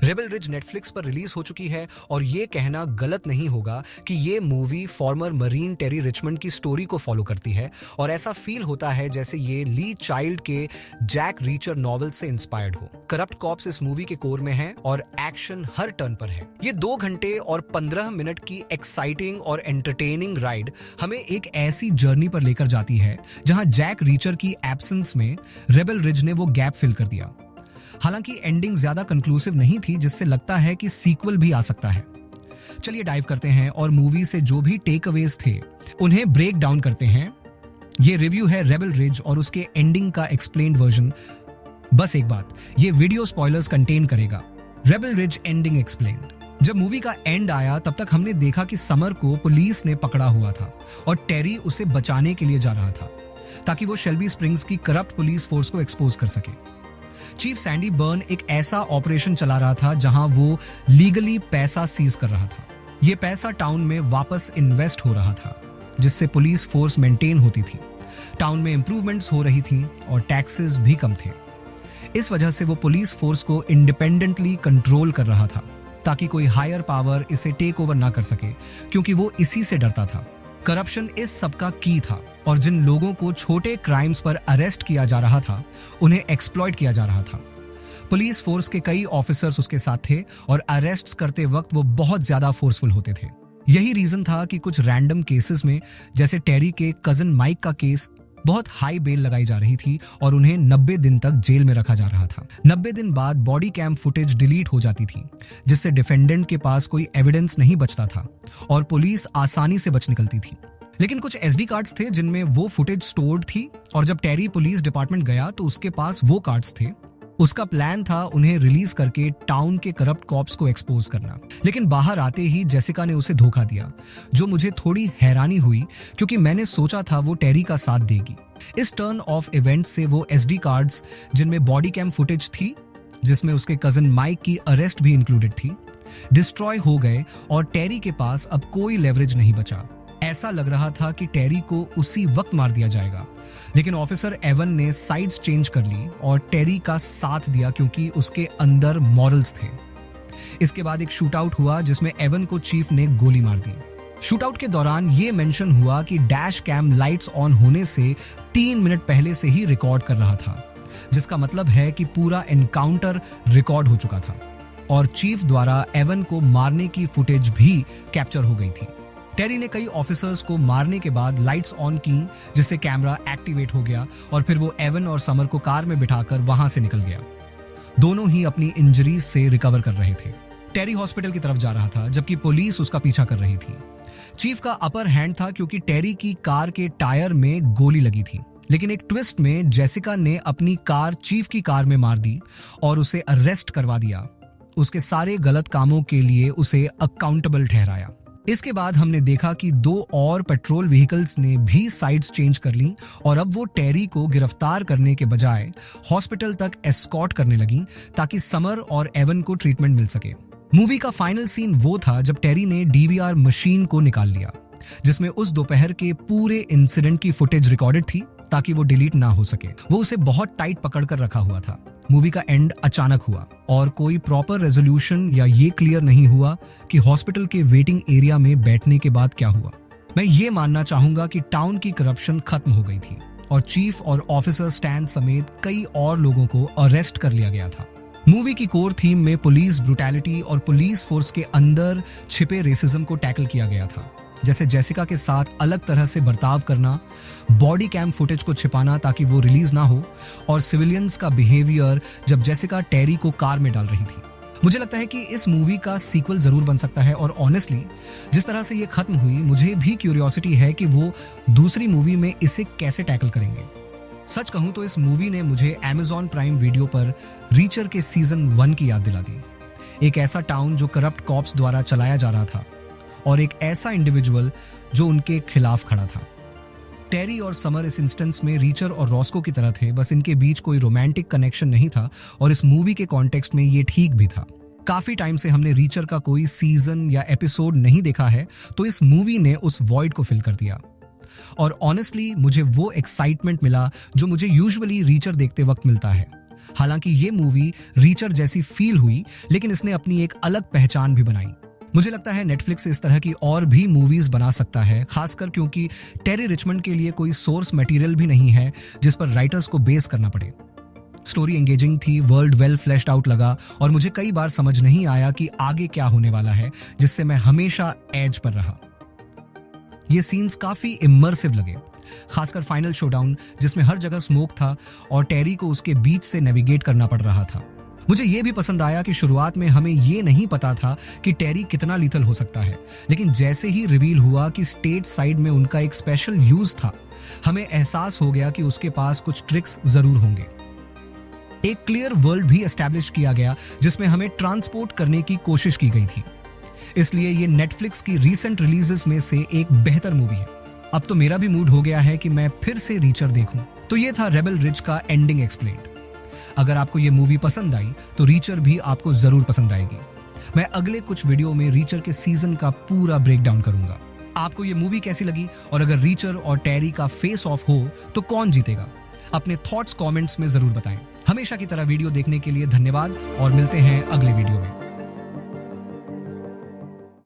Rebel ridge Netflix पर release हो चुकी है और ये कहना गलत नहीं होगा कि ये मूवी फॉर्मर मरीन टेरी रिचमंड की स्टोरी को फॉलो करती है और ऐसा फील होता है जैसे ये ली चाइल्ड के जैक रीचर नॉवेल से इंस्पायर्ड हो। करप्ट कॉप्स इस मूवी के कोर में है और एक्शन हर टर्न पर है। ये 2 घंटे और 15 मिनट की एक्साइटिंग और एंटरटेनिंग राइड हमें एक ऐसी जर्नी पर लेकर जाती है जहां जैक रीचर की एब्सेंस में रेबल रिज ने वो गैप फिल कर दिया। हालांकि एंडिंग ज्यादा कंक्लूसिव नहीं थी, जिससे लगता है कि सीक्वल भी आ सकता है। चलिए डाइव करते हैं और मूवी से जो भी टेक अवेज थे उन्हें ब्रेक डाउन करते हैं। ये रिव्यू है रेबल रिज और उसके एंडिंग का एक्सप्लेन्ड वर्जन। बस एक बात, ये वीडियो स्पॉयलर्स कंटेन करेगा। Rebel ridge ending explained. जब मूवी का एंड आया तब तक हमने देखा कि समर को पुलिस ने पकड़ा हुआ था और टेरी उसे बचाने के लिए जा रहा था ताकि वो शेल्बी स्प्रिंग्स की करप्ट पुलिस फोर्स को एक्सपोज कर सके। चीफ सैंडी बर्न एक ऐसा ऑपरेशन चला रहा था जहां वो लीगली पैसा सीज कर रहा था। ये पैसा टाउन में वापस इन्वेस्ट हो रहा था जिससे पुलिस फोर्स मेंटेन होती थी, टाउन में इंप्रूवमेंट्स हो रही थी और टैक्सेस भी कम थे। इस वजह से वो पुलिस फोर्स को इंडिपेंडेंटली कंट्रोल कर रहा था ताकि कोई हायर पावर इसे टेक ओवर ना कर सके, क्योंकि वो इसी से डरता था। करप्शन इस सबका की था और जिन लोगों को छोटे क्राइम्स पर अरेस्ट किया जा रहा था उन्हें एक्सप्लॉइट किया जा रहा था। पुलिस फोर्स के कई ऑफिसर्स उसके साथ थे और अरेस्ट्स करते वक्त वो बहुत ज्यादा फोर्सफुल होते थे। यही रीजन था कि कुछ रैंडम केसेस में, जैसे टेरी के कजन माइक का केस, बहुत हाई बेल लगाई जा रही थी और उन्हें 90 दिन तक जेल में रखा जा रहा था। 90 दिन बाद बॉडी कैम फुटेज डिलीट हो जाती थी जिससे डिफेंडेंट के पास कोई एविडेंस नहीं बचता था और पुलिस आसानी से बच निकलती थी। लेकिन कुछ एसडी कार्ड्स थे जिनमें वो फुटेज स्टोर्ड थी और जब टेरी पुलिस डिपार्टमेंट गया तो उसके पास वो कार्ड्स थे। उसका प्लान था उन्हें रिलीज करके टाउन के करप्ट कॉप्स को एक्सपोज करना, लेकिन बाहर आते ही जेसिका ने उसे धोखा दिया, जो मुझे थोड़ी हैरानी हुई क्योंकि मैंने सोचा था वो टेरी का साथ देगी। इस टर्न ऑफ इवेंट्स से वो एसडी कार्ड्स जिनमें बॉडी कैम फुटेज थी, जिसमें उसके कजन माइक की अरेस्ट भी इंक्लूडेड थी, डिस्ट्रॉय हो गए और टेरी के पास अब कोई लेवरेज नहीं बचा। ऐसा लग रहा था कि टेरी को उसी वक्त मार दिया जाएगा, लेकिन ऑफिसर एवन ने साइड्स चेंज कर ली और टेरी का साथ दिया क्योंकि उसके अंदर मॉरल्स थे। इसके बाद एक शूटआउट हुआ जिसमें एवन को चीफ ने गोली मार दी। शूटआउट के दौरान यह मेंशन हुआ कि डैश कैम लाइट्स ऑन होने से 3 मिनट पहले से ही रिकॉर्ड कर रहा था, जिसका मतलब है कि पूरा एनकाउंटर रिकॉर्ड हो चुका था और चीफ द्वारा एवन को मारने की फुटेज भी कैप्चर हो गई थी। टेरी ने कई ऑफिसर्स को मारने के बाद लाइट्स ऑन की जिससे कैमरा एक्टिवेट हो गया और फिर वो एवन और समर को कार में बिठाकर वहां से निकल गया। दोनों ही अपनी इंजरीज से रिकवर कर रहे थे। टेरी हॉस्पिटल की तरफ जा रहा था जबकि पुलिस उसका पीछा कर रही थी। चीफ का अपर हैंड था क्योंकि टेरी की कार के टायर में गोली लगी थी, लेकिन एक ट्विस्ट में जेसिका ने अपनी कार चीफ की कार में मार दी और उसे अरेस्ट करवा दिया। उसके सारे गलत कामों के लिए उसे अकाउंटेबल ठहराया। इसके बाद हमने देखा कि 2 और पेट्रोल व्हीकल्स ने भी साइड्स चेंज कर ली और अब वो टेरी को गिरफ्तार करने के बजाय हॉस्पिटल तक एस्कॉर्ट करने लगी ताकि समर और एवन को ट्रीटमेंट मिल सके। मूवी का फाइनल सीन वो था जब टेरी ने डीवीआर मशीन को निकाल लिया जिसमें उस दोपहर के पूरे इंसिडेंट की फुटेज रिकॉर्डेड थी ताकि वो डिलीट ना हो सके। वो उसे बहुत टाइट पकड़कर रखा हुआ था। मूवी का एंड अचानक हुआ और कोई प्रॉपर रेजोल्यूशन या ये क्लियर नहीं हुआ कि हॉस्पिटल के वेटिंग एरिया में बैठने के बाद क्या हुआ। मैं ये मानना चाहूंगा कि टाउन की करप्शन खत्म हो गई थी और चीफ और ऑफिसर स्टैन समेत कई और लोगों को अरेस्ट कर लिया गया था। मूवी की कोर थीम में पुलिस ब्रूटैलिटी और पुलिस फोर्स के अंदर छिपे रेसिज्म को टैकल किया गया था, जैसे जेसिका के साथ अलग तरह से बर्ताव करना, बॉडी कैम फुटेज को छिपाना ताकि वो रिलीज ना हो और सिविलियंस का बिहेवियर जब जेसिका टेरी को कार में डाल रही थी। मुझे लगता है कि इस मूवी का सीक्वल जरूर बन सकता है और ऑनेस्टली जिस तरह से ये खत्म हुई मुझे भी क्यूरियोसिटी है कि वो दूसरी मूवी में इसे कैसे टैकल करेंगे। सच कहूं तो इस मूवी ने मुझे Amazon प्राइम वीडियो पर रीचर के सीजन 1 की याद दिला दी। एक ऐसा टाउन जो करप्ट कॉप्स द्वारा चलाया जा रहा था और एक ऐसा इंडिविजुअल जो उनके खिलाफ खड़ा था। टेरी और समर इस इंस्टेंस में रीचर और रॉस्को की तरह थे, बस इनके बीच कोई रोमांटिक कनेक्शन नहीं था और इस मूवी के कॉन्टेक्स्ट में ये ठीक भी था। काफी टाइम से हमने रीचर का कोई सीजन या एपिसोड नहीं देखा है, तो इस मूवी ने उस वॉइड को फिल कर दिया और ऑनेस्टली मुझे वो एक्साइटमेंट मिला जो मुझे यूजुअली रीचर देखते वक्त मिलता है। हालांकि ये मूवी रीचर जैसी फील हुई, लेकिन इसने अपनी एक अलग पहचान भी बनाई। मुझे लगता है नेटफ्लिक्स इस तरह की और भी मूवीज बना सकता है, खासकर क्योंकि टेरी रिचमंड के लिए कोई सोर्स मटेरियल भी नहीं है जिस पर राइटर्स को बेस करना पड़े। स्टोरी एंगेजिंग थी, वर्ल्ड वेल फ्लैश्ड आउट लगा और मुझे कई बार समझ नहीं आया कि आगे क्या होने वाला है, जिससे मैं हमेशा एज पर रहा। ये सीन्स काफी इमर्सिव लगे, खासकर फाइनल शोडाउन जिसमें हर जगह स्मोक था और टेरी को उसके बीच से नेविगेट करना पड़ रहा था। मुझे यह भी पसंद आया कि शुरुआत में हमें यह नहीं पता था कि टेरी कितना लीथल हो सकता है, लेकिन जैसे ही रिवील हुआ कि स्टेट साइड में उनका एक स्पेशल यूज था, हमें एहसास हो गया कि उसके पास कुछ ट्रिक्स जरूर होंगे। एक क्लियर वर्ल्ड भी एस्टैब्लिश किया गया जिसमें हमें ट्रांसपोर्ट करने की कोशिश की गई थी। इसलिए ये नेटफ्लिक्स की रीसेंट रिलीजेस में से एक बेहतर मूवी है। अब तो मेरा भी मूड हो गया है कि मैं फिर से रीचर देखूं। तो ये था रेबल रिज का एंडिंग एक्सप्लेन्ड। अगर आपको ये मूवी पसंद आई तो रीचर भी आपको जरूर पसंद आएगी। मैं अगले कुछ वीडियो में रीचर के सीजन का पूरा ब्रेकडाउन करूंगा। आपको ये मूवी कैसी लगी और अगर रीचर और टेरी का फेस ऑफ हो तो कौन जीतेगा? अपने थॉट्स कमेंट्स में जरूर बताएं। हमेशा की तरह वीडियो देखने के लिए धन्यवाद और मिलते हैं अगले वीडियो में।